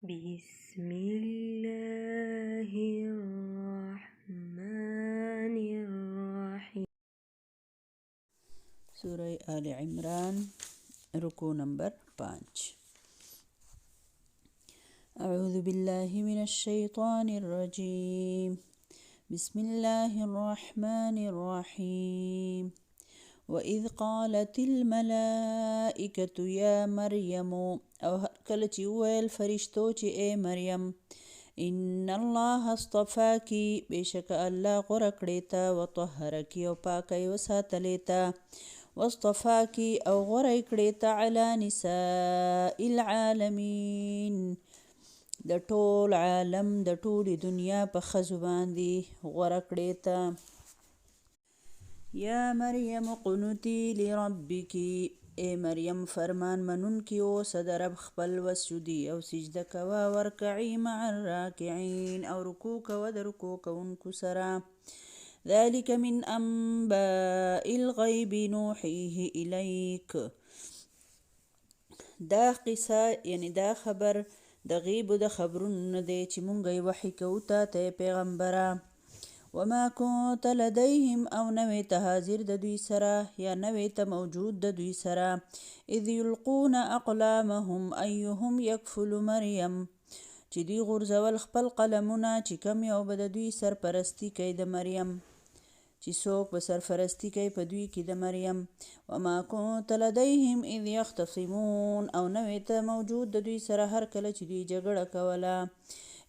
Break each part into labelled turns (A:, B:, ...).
A: بسم الله الرحمن الرحيم.
B: سورہ آل عمران رکوع نمبر 5. اعوذ باللہ من الشیطان الرجیم. بسم اللہ الرحمن الرحیم. وَإِذْ قَالَتِ الْمَلَائِكَةُ يَا مَرْيَمُ او هر کله چې وویل فرشتو چې اے مریم ان الله اصطفاکی بېشک الله غوره کړې ته وطهرکی او پاکی وساتلې ته واصطفاکی او غوره کړې ته علی نساء العالمین د ټول عالم د ټولې دنیا په ښځو باندې غوره کړې ته. یا مریم قنوتی لربکی اے مریم فرمان منونکی اوسه د رب خپل وسجدي او سجده کوه ورکعی مع الراکعین او رکوع کوه د رکوع کوونکو سره. ذلک من انباء الغیب نوحیه الیک دا قصه یعنی دا خبر د غیب د خبرونو نه دی چې مونږ یې وحی کوو ته پیغمبره. وما كنت لديهم او نوې ته حاضر د دوی سره یا نوې ته موجود د دوی سره اذ یلقون اقلامهم ایهم یکفل مریم چې دوی غورځول خپل قلمونه چې کم یو به د دوی سرپرستی کوي د مریم چې څوک به سرپرستی کوي په دوی کې د مریم. وما كنت لديهم اذ یختصمون او نوې ته موجود د دوی سره هر کله چې دوی جګړه کوله.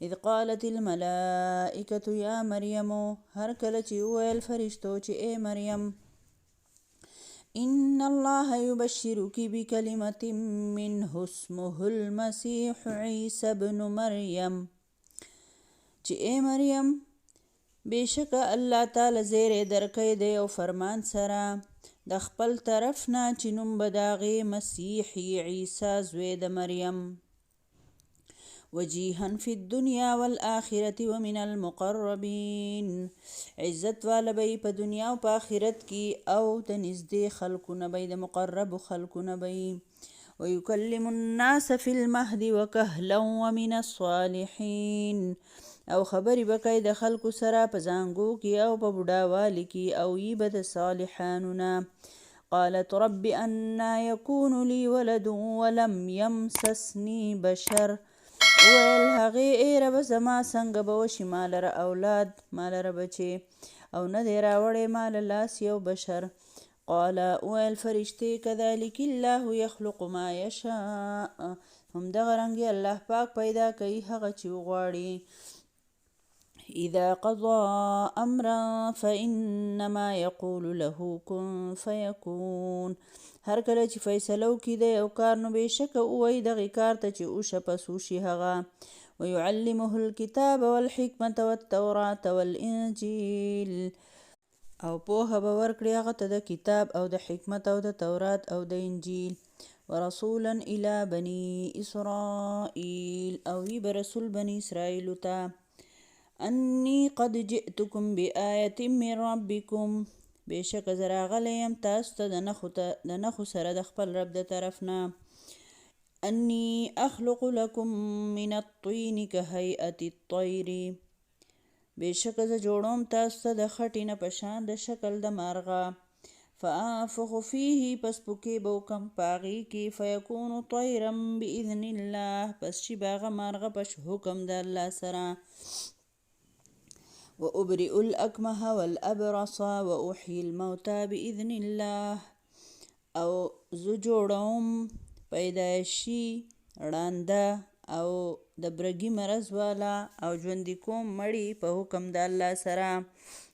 B: اذ قالت الملائکة یا مریم هر کله چې وویل فرشتو چې اے مریم ان الله یبشرک بکلمة منه اسمه المسیح عیسی ابن مریم چې اے مریم بېشکه الله تعالی زیری درکوي دی او فرمان سره د خپل طرف نه چې نوم به د هغې مسیح عیسی زوی د مریم وجیها فی الدنیا والآخرة ومن المقربین عزت والا به په دنیا او په آخرت کې او د نږدې خلکو نه به د مقربو خلکو نه به ویکلم الناس فی المهد وکهلا ومن الصالحین او خبرې به کوي د خلکو سره په زانګو کې او په بوډاوالي کې او یې به د صالحانو نه. قالت رب انا یکون لی ولد ولم یمسسنی بشر ویل هغې ای ربه زما څنګه به وشي ما لره اولاد ما لره بچې او نه دی راوړی ما له لاس یو بشر. قال ویل فرشتې کذلک الله یخلق ما یشاء همدغه رنګې الله پاک پیدا کوي هغه چې وغواړي. اذا قضى امرا فانما يقول له كن فيكون هر کله چې فیصله وکړي د یو کار نو بېشکه ووایي دغې کار ته چې اوشه پس وشي هغه. ویعلمه الکتاب والحکمة والتوراة والانجیل او پوهه به ورکړي هغه ته د کتاب او د حکمت او د تورات او د انجیل. ورسولا الى بني اسرائیل او وی به رسول بني اسرائیلو ته انی قد جئتکم بآیة من ربکم بېشکه زه راغلی یم تاسو ته د نښو سره د خپل رب د طرف نه. انی اخلق لکم من الطین کهیئة الطیر بېشکه زه جوړوم تاسو ته د خټې نه په شان د شکل د مارغه. فانفخ فیه پس پوکې به وکم په هغې کې فیکون طیرا باذن الله پس شي به هغه مارغه په حکم د الله سره. وأبرئ الأكمه والأبرص وأحيي الموتى بإذن الله او زه جوړوم پیدایشي ړانده او د برګي مرض والا او ژوندي کوم مړي په حکم د الله سره.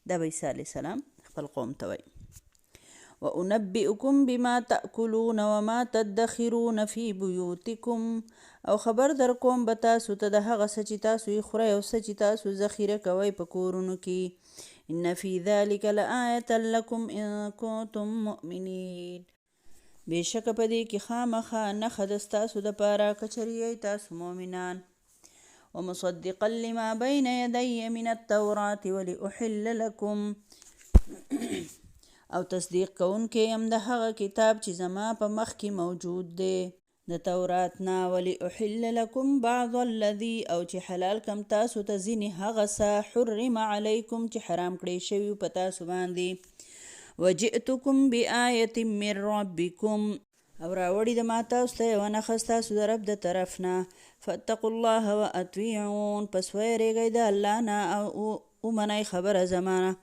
B: د عیسی علیه السلام خپل قوم ته وایي. وأنبئكم بما تأكلون وما تدخرون في بيوتكم او خبر در کوم به تاسو ته د هغه څه چې تاسو یې خورئ او څه چې تاسو ذخیره کوئ په کورونو کې. ان فی ذلک لآیة لکم ان کنتم مؤمنین بېشکه په دې کې خامخا نښه ده ستاسو دپاره که چېرې یئ تاسو مؤمنان. ومصدقا لما بین یدی من التوراة ولأحل لکم او تصدیق کوونکی یم د هغه کتاب چې زما په مخ کې موجود دی د تورات نه ولی احل لکم بعض الذي او چې حلال کم تاسو ته ځینې هغه څه حرم علیکم چې حرام کړی شوي په تاسو باندې وجئتکم بآیة من ربکم او راوړي د ما تاسو ته یوه نښه ستاسو د رب د طرف نه فاتقوا الله واطیعون پس ویریږئ د الله نه او ومنئ خبره زمانه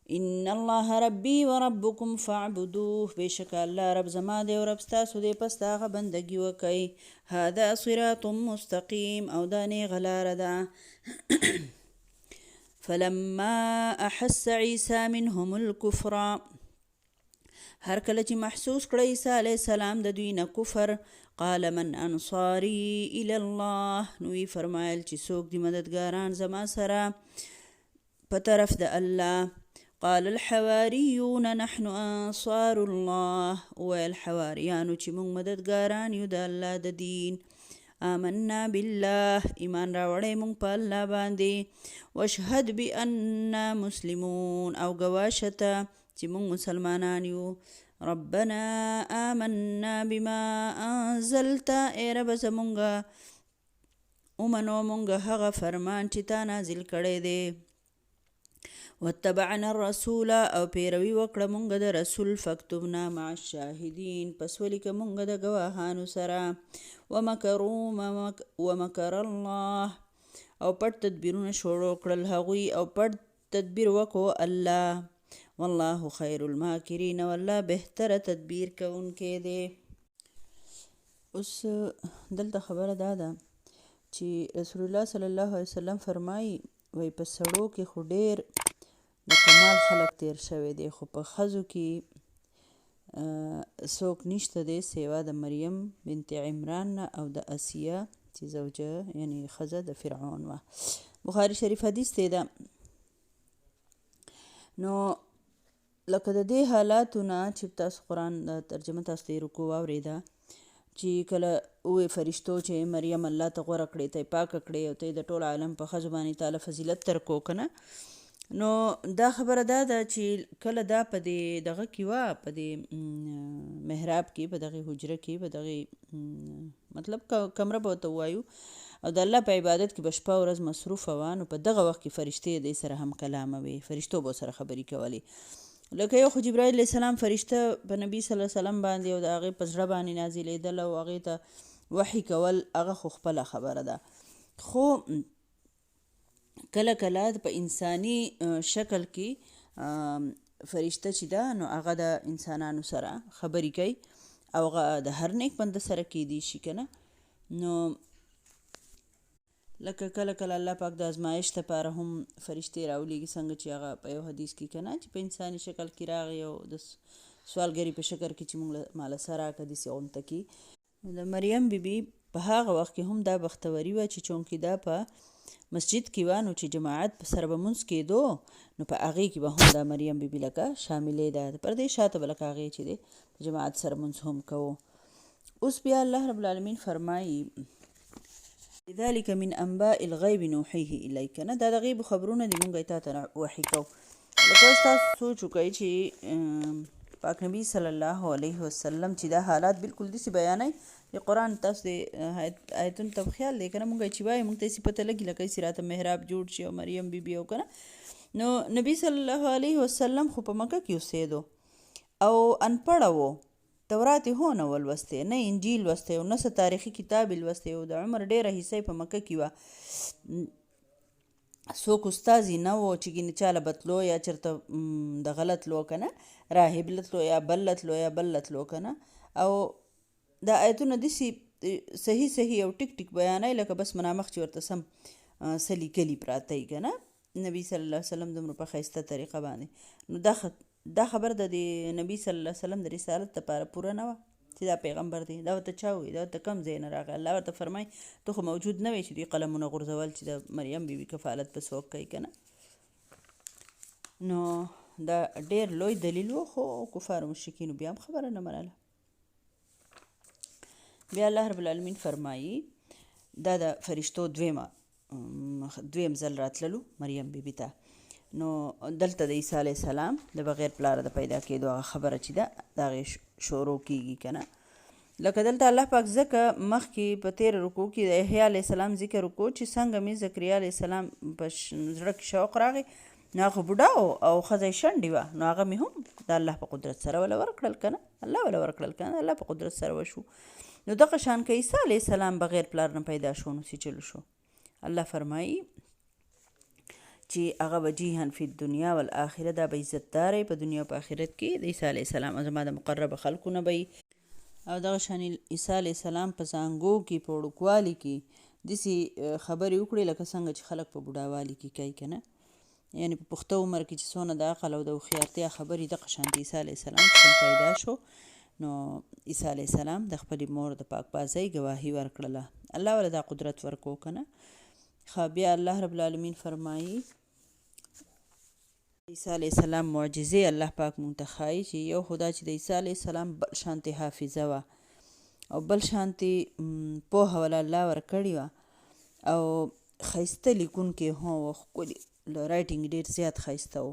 B: ان الله ربي وربكم فاعبدوه بشک الله رب زما دی او رب ستاسو دی پس د هغه بندګي وکئ هذا صراط مستقیم او دا نیغه لاره ده فلما احس عیسی منهم الکفر هر کله چې محسوس کړه عیسی علیه السلام د دوی نه کفر قال من انصاري الى الله نو یې فرمایل چې څوک دي مددګاران زما سره په طرف د الله قال الحواریون نحن انصار الله ویل حواریانو چې موږ مددګاران یو د الله د دین آمنا بالله ایمان راوړی موږ په الله باندې واشهد بأننا مسلمون او ګواشته چې موږ مسلمانان یو ربنا آمنا بما انزلت ای رب زمونږه ومنو موږ هغه فرمان چې تا نازل کړی دی واتبعنا الرسول او پیروي وکړه مونږ د رسول فاکتبنا مع الشاهدین پس ولیکه مونږ د ګواهانو سره ومکر الله او پټ تدبیرونه شروع کړل هغوی او پټ تدبیر وکړو الله والله خیر الماکرین والله بهتره تدبیر کوونکی دی اوس دلته خبره دا ده چې رسول الله صلی الله علیه وسلم فرمایي وای په سړو کې خو ډېر د کمال خلق تیر شوی دی خو په ښځو کې څوک نشته دی سوا د مریم بنت عمران نه او د اسیه چې زوجه یعنی ښځه د فرعون وه بخاري شریف حدیث دی ده نو لکه د دې حالاتو نه چې تاسو قرآن ترجمه تاسو ته یې رکو واورېده چې کله وې فرشتو چې مریم الله ته غوره کړې ته یې پاکه کړې او ته یې د ټول عالم په ښځو باندې تعالی فضیلت ترکو که نه نو دا خبره دا ده چې کله دا په دې دغه کې وه په دې محراب کې په دغې حجره کې په دغې مطلب کمره به ورته ووایو او د الله په عبادت کې به شپه ورځ مصروفه وه نو په دغه وخت کې فرشتې دې سره هم کلامه وې فرشتو به سره خبرې کولې لکه یو خو جبرائیل علیه السلام فرشته په نبي صلی الله علیه وسلم باندې او د هغې په زړه باندې نازلېدل او هغې ته وحي کول هغه خو خپله خبره ده خو کله کله په انساني شکل کې فرشته چې ده نو هغه د انسانانو سره خبرې کوي او هغه د هر نیک بنده سره کیدی شي که نه نو لکه کله کله الله پاک د ازمایش لپاره هم فرشتې راولیږي څنګه چې هغه په یو حدیث کې که نه چې په انساني شکل کې راغی او د سوالګري په شکل کې چې موږ ماله سره راکړه داسې غونته کې د مریم بیبي په هغه وخت کې هم دا بختوري وه چې چونکې دا په مسجد کې وه نو چې جماعت په سره به مونځ کېدو نو په هغې کې به هم دا مریم بیبي لکه شاملې ده پر دې شاته به لکه هغې چې دی په جماعت سره مونځ هم کوو اوس بیا الله رب العالمین فرمایي ذلك من انباء الغیب نوحیه الیک نه دا د غیب خبرونه دي مونږ تا ته وحي کوو لکه اوس تاسو سوچ وکئ چې پاک نبی صلی الله علیه وسلم چې دا حالات بالکل داسې بیانوي د قرآن تاسو د آیتونو ته خیال دی که نه مونږ چې وایو مونږ ته داسې پته لګي لکه داسې راته محراب جوړ شي او مریم بیبي او که نه نو نبی صلی الله علیه وسلم خو په مکه کې اوسېدو او انپړه و تورات یې هو نه ولوستی نه انجیل لوستی او نه څه تاریخي کتاب یې لوستی او د عمر ډېره حصه په مکه کې وه څوک استازي نه و چې ګینې چاله بتلو یا چېرته د غلط لو که نه راهب لتلو یا بل لتلو یا بل لتلو که نه او دا آیتونه داسې صحیح صحیح او ټیک ټیک بیانوي لکه بس منامخ چې ورته سم څه لیکلي پراته وي که نه نبي صلی الله علیه وسلم دومره په ښایسته طریقه باندې نو دا خبر د نبي صلی الله علیه وسلم د رسالت لپاره پوره نه وه چې دا پیغمبر دی دا ورته چا ووایي دا ورته کم ځای نه راغی الله ورته فرمایي ته خو موجود نه وی چې دوی قلمونه غورځول چې د مریم بیبي کفالت په څوک کوي که نه نو دا ډېر لوی دلیل و خو کفار مشرکینو بیا هم خبره نه منله بیا الله رب العالمین فرمایي دا د فرشتو دویم ځل راتللو مریم بیبي ته نو دلته د عیسی علیه السلام د بغیر پلاره د پیدا کېدو هغه خبره چې ده د هغې شروع کېږي که نه لکه دلته الله پاک ځکه مخکې په تېره رکوع کې د یحیی علیه السلام ذکر وکړو چې څنګه مې زکریا علیه السلام په زړه کې شوق راغی، نو هغه بوډا او ښځه یې شنډې وه، نو هغه مې هم د الله په قدرت سره وله ورکړل که نه، الله وله ورکړل که نه، الله په قدرت سره وشو. نو دغه شان که عیسی علیه السلام بغیر پلار نه پیدا شو نو څه چلو شو؟ الله فرمایي چې هغه وجیحا فی الدنیا والآخره، دا به عزتدار په دنیا او په آخرت کې د عیسی علیه السلام زما د مقربه خلکو نه به او دغه شان عیسی علیه السلام په زانګو کې په وړوکوالي کې داسې خبرې وکړې لکه څنګه چې خلک په بوډاوالي کې کوي که نه، یعنې په پخته عمر کې چې څونه د عقل او د هوښیارتیا خبرې دغه شانتې عیسی علیه السلام چې پیدا شو، نو عیسی علیه السلام د خپلې مور د پاکبازۍ ګواهي ورکړله، الله ولې دا قدرت ورکو که نه. بیا الله رب العالمین فرمایي عیسی علیه السلام معجزې الله پاک مونږ ته ښایي چې یو خو دا چې د عیسی علیه السلام بل شانتې حافظه وه او بل شانتې پوهه وله الله ورکړې وه او ښایسته لیکونکی هم و، ښکلي رایټینګ ډېر زیات ښایسته و.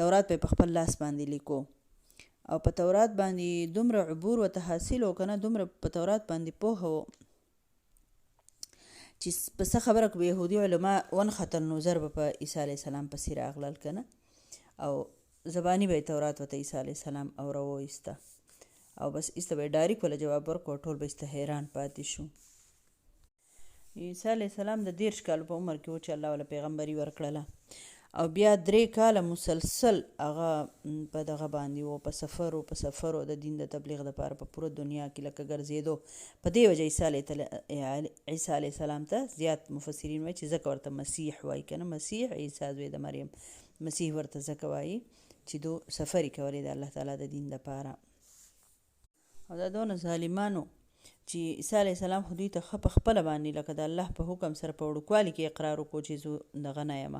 B: تورات به یې په خپل لاس باندې لیکو او په تورات باندې دومره عبور ورته حاصل و که نه، دومره په تورات باندې پوهه و چې په څه خبره که به یهودي علما ونختل نو زر به په عیسی علیه السلام پسې راغلل که نه، او زباني به یې تورات ورته عیسی علیه السلام او راوایسته او بس ایسته به یې ډایرکټ وله جواب ورکړو، ټول به ایسته حیران پاتې شو. عیسی علیه السلام د 13 کالو په عمر کې و چې الله وله پیغمبري ورکړله او بیا 3 کاله مسلسل هغه په دغه باندې و، په سفر و د دین د تبلیغ دپاره په پوره دنیا کې لکه ګرځېدو. په دې وجه عیسی علیه السلام ته زیات مفسرین وایي چې ځکه ورته مسیح وایي که نه، مسیح عیسی زوی د مریم، مسیح ورته ځکه وایي چې دو سفرې کولې د الله تعالی د دین دپاره. او دا دونه ظالمانو چې عیسی علیه السلام خو دوی ته ښه په خپله باندې لکه د الله په حکم سره په وړوکوالي کې اقرار وکړو چې زه دغه نه یم،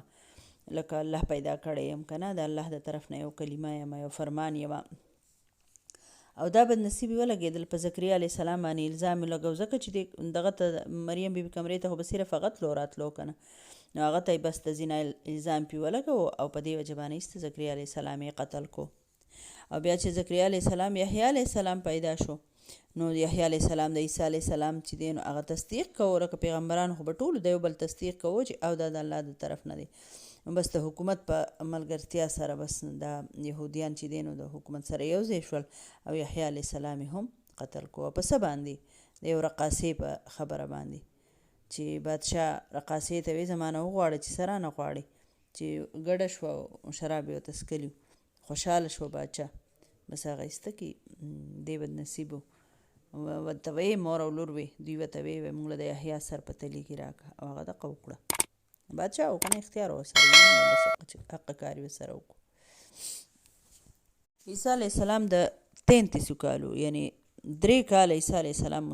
B: لکه الله پیدا کړی یم که نه، د الله د طرف نه یو کلمه یم، یو فرمان یم، او دا بدنصیبي ولګېدل په زکریا علیه السلام باندې الزام یې لګو، ځکه چې دغه ته مریم بیبي کمرې ته خو به صرف هغه تلو راتلو که نه، نو هغه ته یې بس د زنا الزام پې ولګو او په دې وجه باندې ایسته زکریا علیه السلام یې قتل کو. او بیا چې زکریا علیه السلام یحیی علیه السلام پیدا شو، نو یحیی علیه السلام د عیسی علیه السلام چې دی نو هغه تصدیق کوو، لکه پیغمبران خو به ټولو د یو بل تصدیق کوو چې او دا د الله د طرف نه دی، بس د حکومت په ملګرتیا سره بس دا یهودیان چې دی نو د حکومت سره یو ځای شول او یحیی علیه السلام هم قتل کو. په څه باندې؟ د یو رقاصې په خبره باندې چې بادشاه رقاصې ته وی زمانه وغواړه چې سره نه غواړي، چې ګډه شوه او شراب یې ورته څښلي، خوشحاله شوه بادشاه، بس هغه ایسته کې دی بدنصیبو ورته ویې مور او لور وې دوی ورته ویې موږ له د یحیی سر په تلي کې راکړه او هغه دغه وکړه، بادشاه و که نه اختیار ورسره بس حق کار یې ورسره وکړو. عیسی علیه السلام د 33 کالو یعنې 3 کاله عیسی علیه السلام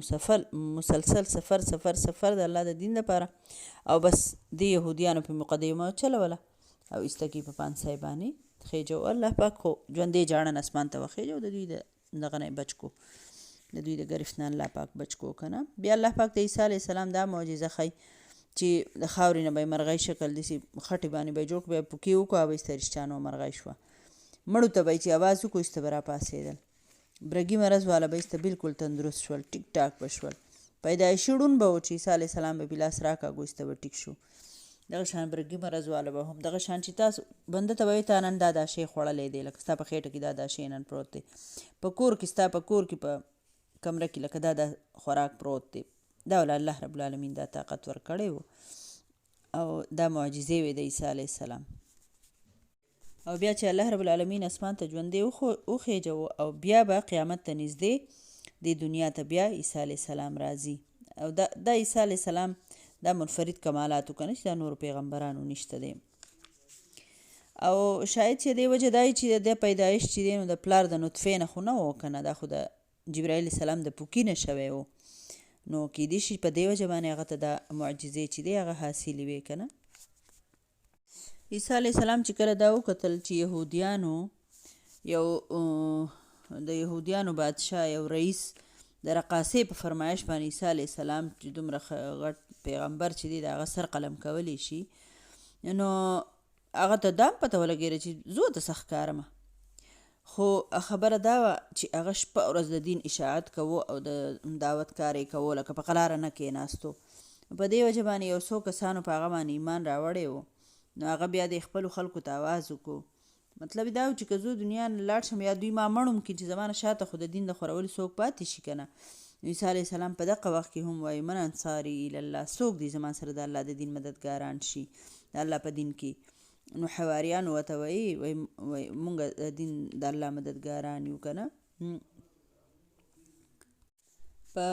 B: مسلسل سفر د الله د دین لپاره او بس د یهودیانو په مقدمه چلوله او ایسته کې په پانسۍ باندې خېجو. الله پاک خو ژوندی جاړن اسمان ته وخېجو، د دوی د دغه نه بچ کو، د دوی د ګرفت نه الله پاک بچ کو که نه. بیا الله پاک د عیسی علیه السلام دا معجزه ښایي چې د خاورې نه به یې مرغۍ شکل داسې خټې باندې به یې جوړ کړو، بیا پوکې وکړو او به ایسته رښتیانو مرغۍ شوه. مړو ته به یې چې اواز وکړو ایسته به راپاڅېدل، برګي مرض والا به ایسته بالکل تندرست شول، ټیک ټاک به شول. پیدایشي ړوند به و چې عیسی علیه السلام به لاس راکاږو ایسته به ټیک شو. دغه شان برګي مرض والا به هم دغه شان چې تاسو بنده ته وایي تا نن دا شی خوړلی دی، لکه ستا په خېټه کې دا شی نن پروت دی، په کور کې ستا په کور کې په کمره کې لکه دا خوراک پروت دی، دا ول الله رب العالمین دا طاقت ورکړی و او دا معجزې وې د عیسی علیه السلام. او بیا چې الله رب العالمین اسمان ته ژوندی وخېجو او بیا به قیامت ته نږدې د دنیا ته بیا عیسی علیه السلام راځي او دا عیسی علیه السلام دا منفرد کمالاتو که نه چې دا نورو پیغمبرانو نشته دی. او شاید چې دې وجه دا چې د پیدایش چې دی نو د پلار د نطفې نه خو نه و که نه، دا خو د جبرائیل السلام د پوکي نه شوی و، نو کیدای شي په دې وجه باندې هغه ته دا معجزې چې دی هغه حاصلې وې که نه. عیسی علیه السلام چې کله دا وکتل چې د یهودیانو بادشاه یو رئیس د رقاصې په فرمایش باندې عیسی علیه السلام چې دومره غټ پیغمبر چې دی د هغه سر قلم کولی شي، نو هغه ته دا هم پته ولګېده چې زه ورته څه ښکارمه، خو خبره دا وه چې هغه شپه ورځ د دین اشاعت کوو او د دعوت کار یې کوو، لکه په قلاره نه کېناستو. په دې وجه باندې یو څو کسانو په هغه باندې ایمان راوړی و، نو هغه بیا د خپلو خلکو ته آواز وکړو. مطلب دا و چې که زه دنیا نه لاړ شم یا دوی ما مړ هم کړي چې زما نه شاته خو د دین د خورولو څوک پاتې شي که نه. نو عیسی علیه السلام په دغه وخت کې هم وایي من انصاري الله، څوک دی زما سره د الله د دین مددګاران شي د الله په دین کې. نو حواریانو ورته وایي مونږ د دین د الله مددګاران یو که نه. په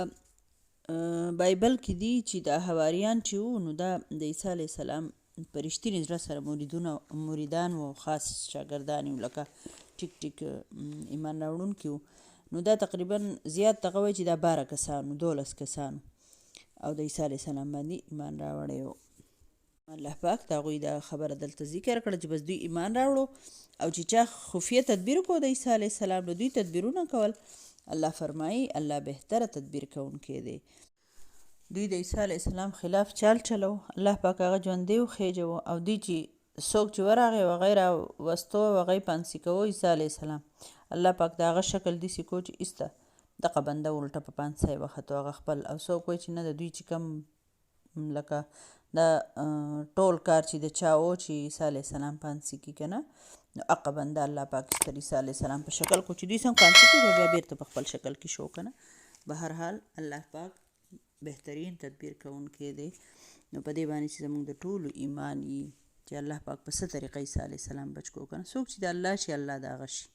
B: بایبل کې دي چې دا حواریان چې وو نو دا د عیسی علیه السلام په رښتیني زړه سره مریدان وو، خاص شاګردان وو، لکه ټیک ټیک ایمان راوړونکي وو. نو دا تقریبا زیات دغه وایي چې دا 12 کسانو 12 کسانو او د عیسی علیه السلام باندې ایمان راوړی و. الله پاک د هغوی دا خبره دلته ذکر کړه چې بس دوی ایمان راوړو او چې چا خفیه تدبیر کو د عیسی علیه السلام د دوی تدبیرونه کول، الله فرمایي الله بهتره تدبیر کوونکی دی. دوی د عیسی علیه السلام خلاف چال چلو، الله پاک هغه ژوندی وخېجوه او دوی چې څوک چې ورغی هغه یې راوستو هغه یې پانسي کوو عیسی علیه السلام. الله پاک د هغه شکل داسې کو چې ایسته دغه بنده الټه په پانسه یې وختو هغه خپل، او څوک وایي چې نه د دوی چې کوم لکه دا ټول کار چې د چا و چې عیسی علیه السلام پانسي کي که نه، نو هغه بنده الله پاک ایستل عیسی علیه السلام په شکل کو چې دوی څنګه پانسي کړي بیا بیرته په خپل شکل کې شو که نه. به هر حال الله پاک بهترین تدبیر کوونکی دی. نو په دې باندې چې زموږ د ټولو ایمان یي چې الله پاک په څه طریقه عیسی علیه السلام بچ کو که نه. څوک چې د الله شي الله د هغه شي.